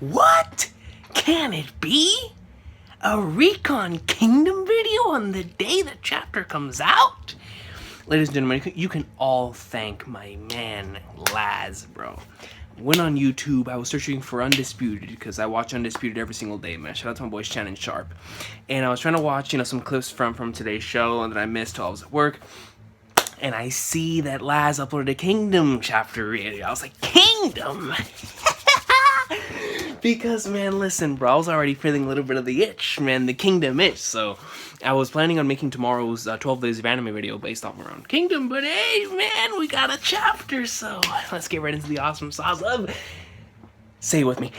What? Can it be? A Recon Kingdom video on the day the chapter comes out? Ladies and gentlemen, you can all thank my man, Laz, bro. Went on YouTube, I was searching for Undisputed, because I watch Undisputed every single day, man. Shout out to my boy Shannon Sharp. And I was trying to watch, some clips from today's show, and then I missed while I was at work. And I see that Laz uploaded a Kingdom chapter video. I was like, Kingdom? Because, man, listen, bro, I was already feeling a little bit of the itch, man, the Kingdom itch, so I was planning on making tomorrow's 12 Days of Anime video based off around Kingdom, but hey, man, we got a chapter, so let's get right into the awesome sauce of, say it with me,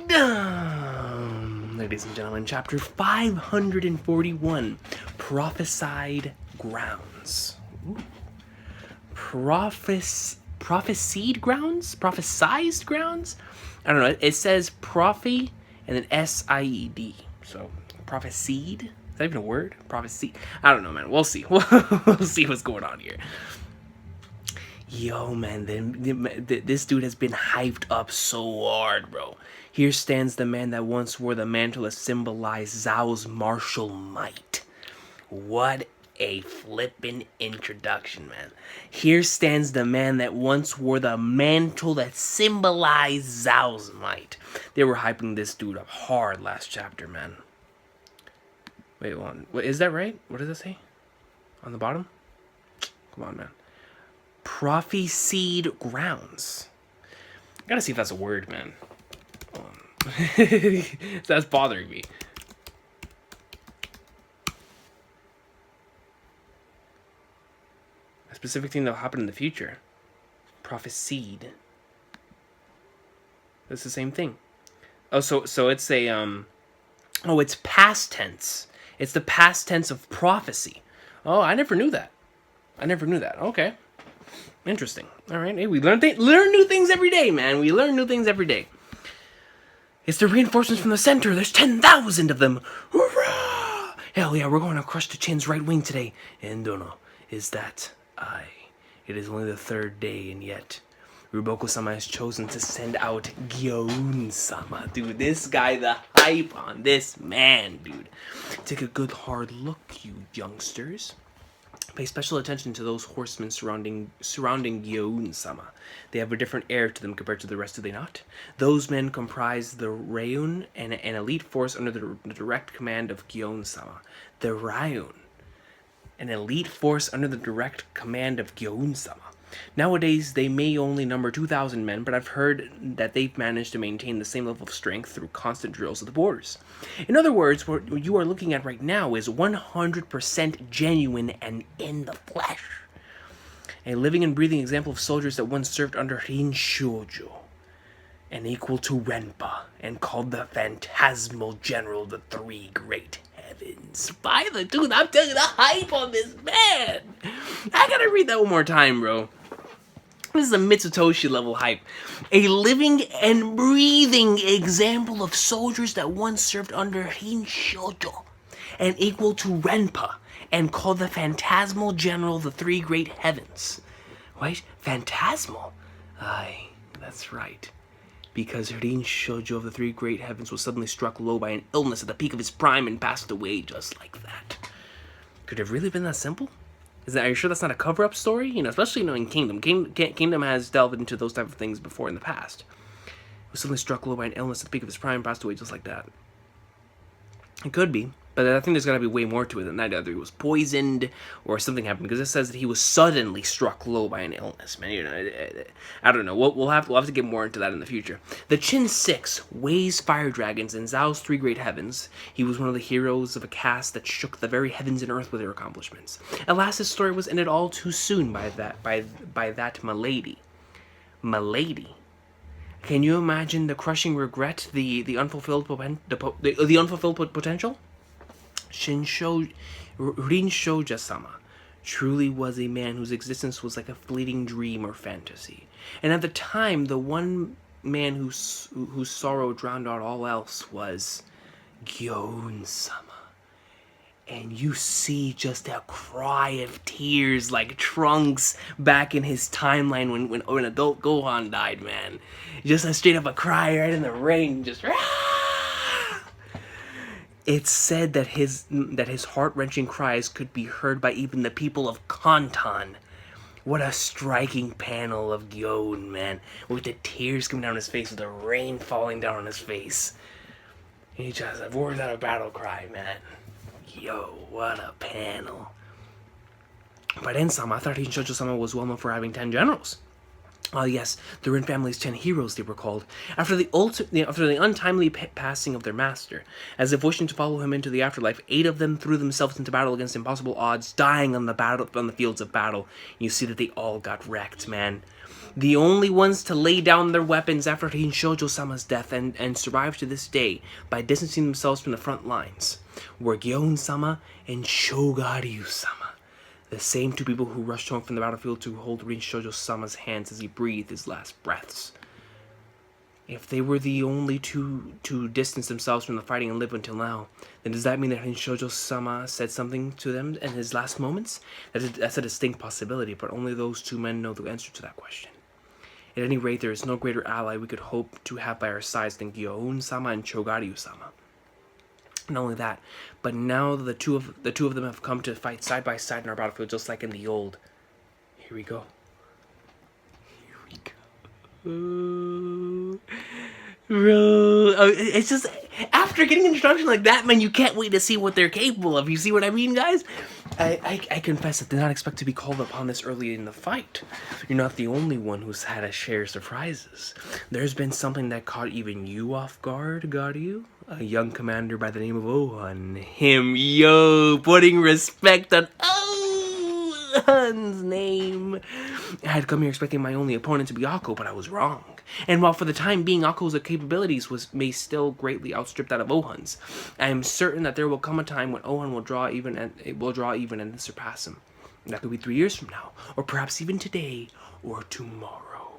Kingdom! Ladies and gentlemen, chapter 541, Prophesied Grounds. Ooh. Prophesied grounds? Prophesized grounds? I don't know. It says prophy and then S-I-E-D. So, prophesied? Is that even a word? Prophecy? I don't know, man. We'll see. We'll see what's going on here. Yo, man. This dude has been hyped up so hard, bro. Here stands the man that once wore the mantle that symbolized Zhao's martial might. What a flippin' introduction, man. Here stands the man that once wore the mantle that symbolized Zhao's might. They were hyping this dude up hard last chapter, man. Wait, hold on. Wait, is that right? What does it say? On the bottom? Come on, man. Prophesied grounds. I gotta see if that's a word, man. Hold on. That's bothering me. Specific thing that'll happen in the future. Prophesied. That's the same thing. Oh, so it's a oh, it's past tense. It's the past tense of prophecy. Oh, I never knew that. Okay. Interesting. All right. Hey, we learn new things every day, man. We learn new things every day. It's the reinforcements from the center. There's 10,000 of them. Hurrah! Hell yeah, we're going to crush the Chin's right wing today. And Dono, is that it is only the third day, and yet Ruboko-sama has chosen to send out Gyoun-sama. Dude, this guy, the hype on this man, dude. Take a good hard look, you youngsters. Pay special attention to those horsemen surrounding Gyoun-sama. They have a different air to them compared to the rest, do they not? Those men comprise the Ryun, an elite force under the direct command of Gyoun-sama. The Ryun. An elite force under the direct command of Gyoun-sama. Nowadays, they may only number 2,000 men, but I've heard that they've managed to maintain the same level of strength through constant drills at the borders. In other words, what you are looking at right now is 100% genuine and in the flesh. A living and breathing example of soldiers that once served under Rin Shoujo, and equal to Renpa, and called the Phantasmal General of the Three Great Heavens. By the dude, I'm taking the hype on this man. I gotta read that one more time, bro. This is a Mitsutoshi level hype. A living and breathing example of soldiers that once served under Rin Shoujo, and equal to Renpa, and called the Phantasmal General of the Three Great Heavens. Right? Phantasmal? Aye, that's right. Because Rin Shoujo of the Three Great Heavens was suddenly struck low by an illness at the peak of his prime and passed away just like that. Could it have really been that simple? Are you sure that's not a cover-up story? Especially knowing Kingdom. Kingdom has delved into those type of things before in the past. He was suddenly struck low by an illness at the peak of his prime and passed away just like that. It could be, but I think there's got to be way more to it than that. Either he was poisoned or something happened, because it says that he was suddenly struck low by an illness. Man, I don't know. We'll have to get more into that in the future. The Qin 6 Wei's fire dragons and Zhao's Three Great Heavens. He was one of the heroes of a caste that shook the very heavens and earth with their accomplishments. Alas, his story was ended all too soon by that milady. Milady. Can you imagine the crushing regret, the unfulfilled potential? Rin Shoujo-sama truly was a man whose existence was like a fleeting dream or fantasy. And at the time, the one man whose sorrow drowned out all else was Gyoun-sama. And you see just a cry of tears like Trunks back in his timeline when adult Gohan died, man. Just a straight up a cry right in the rain, just It's said that his heart-wrenching cries could be heard by even the people of Kantan. What a striking panel of Gyon, man. With the tears coming down his face, with the rain falling down on his face. He just roars out a battle cry, man. Yo, what a panel. But in Sama, I thought Shoujo-sama was well known for having 10 generals. Yes, the Rin family's 10 heroes, they were called, after the untimely passing of their master. As if wishing to follow him into the afterlife, 8 of them threw themselves into battle against impossible odds, dying on the fields of battle. You see that they all got wrecked, man. The only ones to lay down their weapons after Shoujo-sama's death and survive to this day by distancing themselves from the front lines were Gyon-sama and Shogaryu-sama. The same 2 people who rushed home from the battlefield to hold Rin Shoujo-sama's hands as he breathed his last breaths. If they were the only two to distance themselves from the fighting and live until now, then does that mean that Rin Shoujo-sama said something to them in his last moments? That's a distinct possibility, but only those 2 men know the answer to that question. At any rate, there is no greater ally we could hope to have by our sides than Gyon-sama and Shogaryu-sama. Not only that, but now the two of them have come to fight side by side in our battlefield, just like in the old. Here we go. Bro, it's just after getting an introduction like that, man, you can't wait to see what they're capable of. You see what I mean, guys? I confess that I did not expect to be called upon this early in the fight. You're not the only one who's had a share of surprises. There's been something that caught even you off guard, got you? A young commander by the name of Ohan. Him, yo, putting respect on Ohan's name. I had come here expecting my only opponent to be Akko, but I was wrong. And while for the time being Akko's capabilities may still greatly outstrip that of Ohan's, I am certain that there will come a time when Ohan will draw even and surpass him. That could be 3 years from now, or perhaps even today or tomorrow.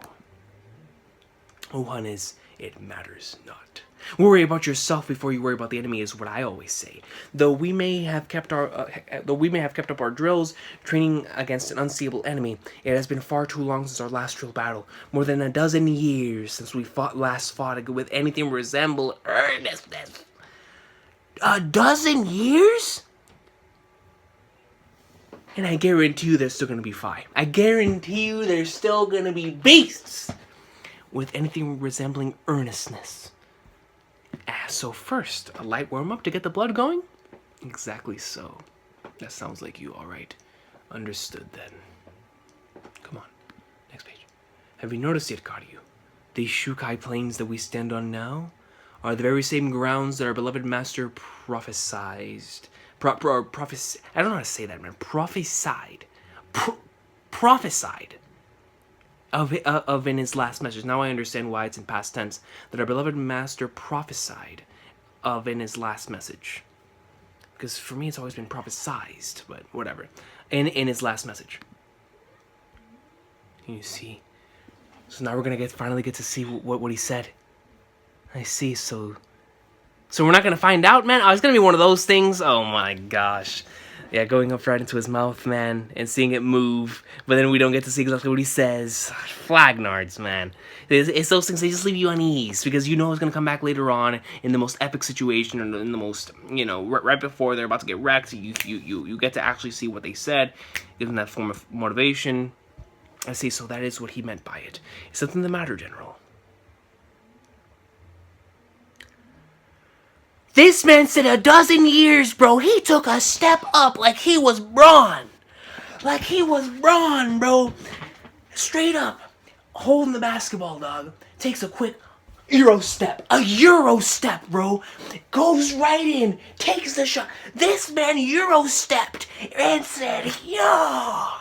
Ohan is, it matters not. Worry about yourself before you worry about the enemy is what I always say. Though we may have kept up our drills, training against an unseeable enemy, it has been far too long since our last drill battle. More than a dozen years since we last fought with anything resemble earnestness. A dozen years? And I guarantee you there's still going to be fight. I guarantee you there's still going to be beasts with anything resembling earnestness. So first, a light warm-up to get the blood going? Exactly so. That sounds like you, alright. Understood then. Come on. Next page. Have you noticed yet, Karyu? These Shukai plains that we stand on now are the very same grounds that our beloved master prophesied. I don't know how to say that, man. Prophesied of in his last message. Now I understand why it's in past tense. That our beloved master prophesied of in his last message. Because for me it's always been prophesized, but whatever. In his last message. You see. So now we're gonna finally get to see what he said. I see, so we're not gonna find out, man? Oh, it's gonna be one of those things. Oh my gosh. Yeah, going up right into his mouth, man, and seeing it move, but then we don't get to see exactly what he says. Flagnards, man. It's those things, they just leave you unease, because you know it's going to come back later on in the most epic situation, or in the most, you know, right before they're about to get wrecked, you get to actually see what they said, give them that form of motivation. I see, so that is what he meant by it. Is something the matter, General? This man said a dozen years, bro. He took a step up like he was Braun. Like he was Braun, bro. Straight up. Holding the basketball, dog. Takes a quick Euro step. A Euro step, bro. Goes right in. Takes the shot. This man Euro stepped and said, yeah.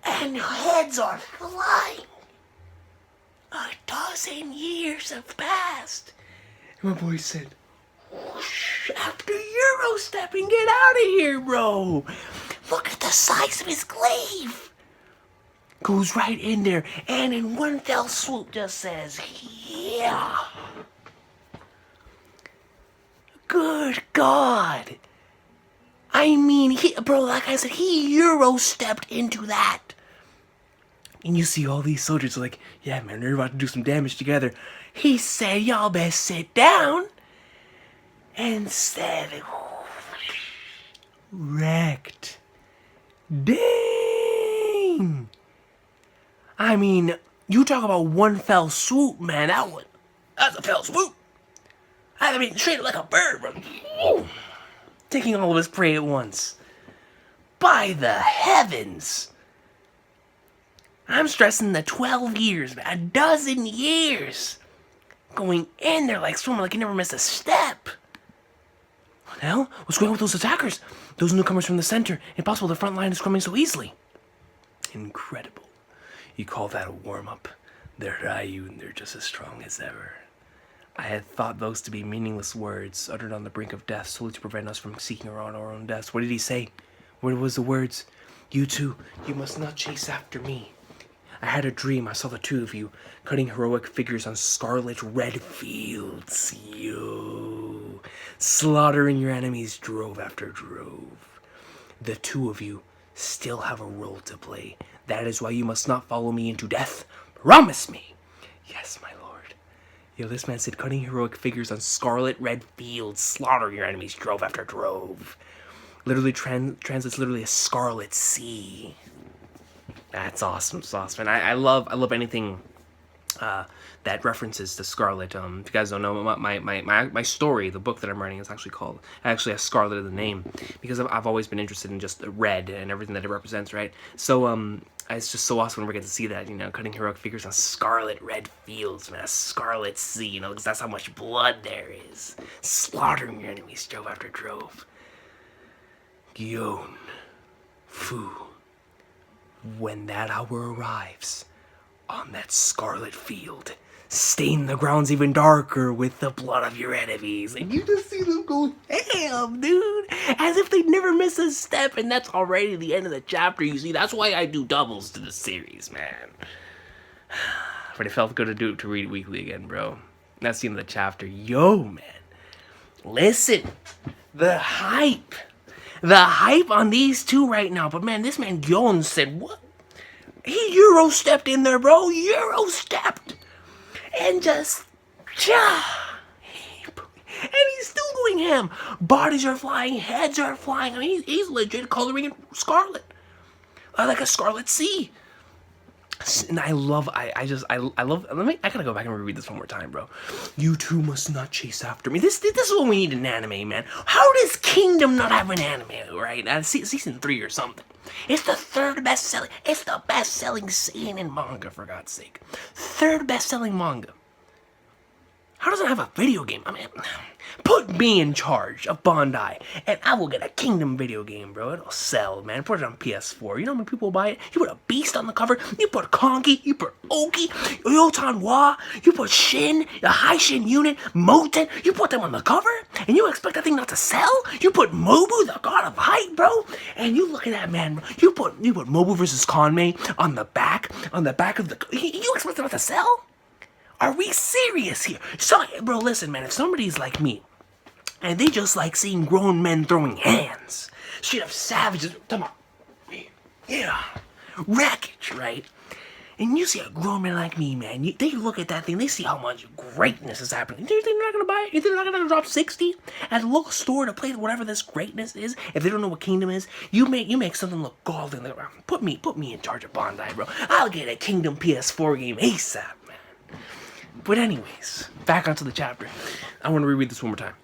And heads are flying. A dozen years have passed. My boy said, whoosh, after Euro stepping, get out of here, bro. Look at the size of his glaive. Goes right in there, and in one fell swoop just says, yeah. Good God. I mean, bro, like I said, he Euro stepped into that. And you see all these soldiers like, yeah, man, they're about to do some damage together. He said, y'all best sit down. And said, wrecked. Dang. I mean, you talk about one fell swoop, man. That's a fell swoop. I mean, straight like a bird, bro. Taking all of his prey at once. By the heavens. I'm stressing the 12 years, man. A dozen years. Going in there like swimming like you never missed a step. What the hell? What's going on with those attackers? Those newcomers from the center. Impossible the front line is coming so easily. Incredible. You call that a warm-up? They're Ryu and they're just as strong as ever. I had thought those to be meaningless words uttered on the brink of death solely to prevent us from seeking our own deaths. What did he say? What was the words? You two, you must not chase after me. I had a dream. I saw the two of you cutting heroic figures on scarlet red fields. Yo. Slaughtering your enemies drove after drove. The two of you still have a role to play. That is why you must not follow me into death. Promise me. Yes, my lord. Yo, this man said cutting heroic figures on scarlet red fields. Slaughtering your enemies drove after drove. Literally translates literally a scarlet sea. That's awesome sauce, man. I love anything that references to Scarlet. If you guys don't know, my story, the book that I'm writing, is actually has Scarlet in the name, because I've always been interested in just the red and everything that it represents, right? So it's just so awesome when we get to see that, cutting heroic figures on scarlet red fields, man, a scarlet sea, because that's how much blood there is. Slaughtering your enemies drove after drove. Gyon Fu. When that hour arrives, on that scarlet field, stain the grounds even darker with the blood of your enemies. And you just see them go ham, dude. As if they never miss a step, and that's already the end of the chapter. You see, that's why I do doubles to the series, man. But it felt good to read weekly again, bro. That's the end of the chapter. Yo, man. Listen. The hype on these two right now. But man, this man Gyon said, what? He Euro stepped in there, bro. Euro stepped. And just, and he's still going ham. Bodies are flying, heads are flying. I mean, he's legit coloring in scarlet. Like a scarlet sea. And I love, I gotta go back and reread this one more time, bro. You two must not chase after me. This is what we need in anime, man. How does Kingdom not have an anime, right? Season 3 or something. It's the third best-selling, it's the best-selling seinen manga, for God's sake. Third best-selling manga. How does it have a video game? I mean, put me in charge of Bandai, and I will get a Kingdom video game, bro. It'll sell, man. Put it on PS4. You know how many people will buy it? You put a Beast on the cover. You put Kongi. You put Oki. Yotanwa. You put Shin, the High Shin unit, Moten. You put them on the cover, and you expect that thing not to sell? You put Mobu, the god of hype, bro. And you look at that, man. You put Mobu versus Conmay on the back of the. You expect it not to sell? Are we serious here? So, bro, listen, man. If somebody's like me, and they just like seeing grown men throwing hands, straight up savages, come on, yeah, wreckage, right? And you see a grown man like me, man, they look at that thing, they see how much greatness is happening. You think they're not gonna buy it? You think they're not gonna drop 60 at a local store to play whatever this greatness is? If they don't know what Kingdom is, you make something look golden. Put me in charge of Bandai, bro. I'll get a Kingdom PS4 game ASAP, man. But anyways, back onto the chapter. I want to reread this one more time.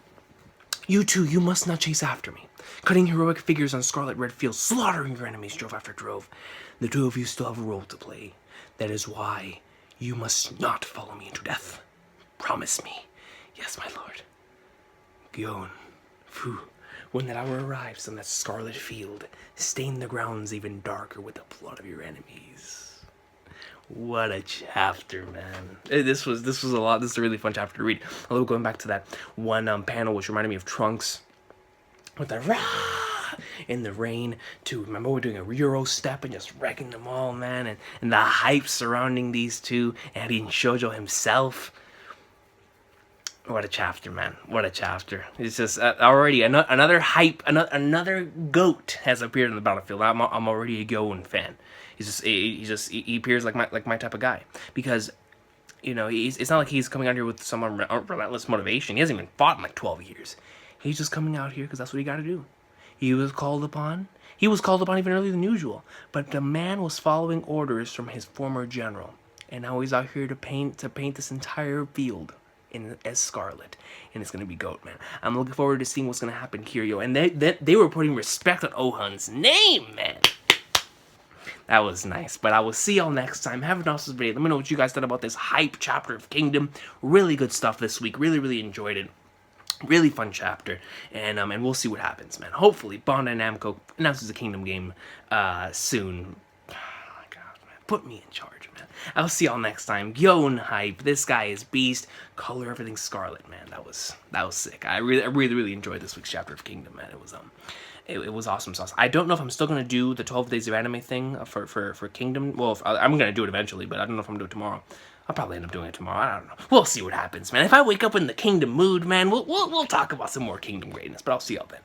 You two, you must not chase after me. Cutting heroic figures on scarlet red fields, slaughtering your enemies drove after drove. The two of you still have a role to play. That is why you must not follow me into death. Promise me. Yes, my lord. Gyon Fu. When that hour arrives on that scarlet field, stain the grounds even darker with the blood of your enemies. What a chapter, man. This was a lot. This is a really fun chapter to read. Although going back to that one panel, which reminded me of Trunks with the rah in the rain, too. Remember we're doing a Euro step and just wrecking them all, man, and the hype surrounding these two, and even Shoujo himself. What a chapter, man! What a chapter! It's just already another hype, another goat has appeared on the battlefield. I'm already a Goen fan. He appears like my type of guy, because it's not like he's coming out here with some relentless motivation. He hasn't even fought in like 12 years. He's just coming out here because that's what he got to do. He was called upon. He was called upon even earlier than usual, but the man was following orders from his former general, and now he's out here to paint this entire field as Scarlet, and it's gonna be goat, man. I'm looking forward to seeing what's gonna happen here, yo. And they were putting respect on Ohun's name, man. That was nice. But I will see y'all next time. Have an awesome video. Let me know what you guys thought about this hype chapter of Kingdom. Really good stuff this week. Really enjoyed it. Really fun chapter, and we'll see what happens, man. Hopefully, Bandai Namco announces a Kingdom game soon. Oh my God, man. Put me in charge, man. I'll see y'all next time. Goen hype. This guy is beast. Color everything Scarlet, man. That was sick. I really enjoyed this week's chapter of Kingdom, man. It was awesome sauce. I don't know if I'm still gonna do the 12 Days of Anime thing for Kingdom. Well, I'm gonna do it eventually, but I don't know if I'm gonna do it tomorrow. I'll probably end up doing it tomorrow. I don't know. We'll see what happens, man. If I wake up in the Kingdom mood, man, we'll talk about some more Kingdom greatness. But I'll see y'all then.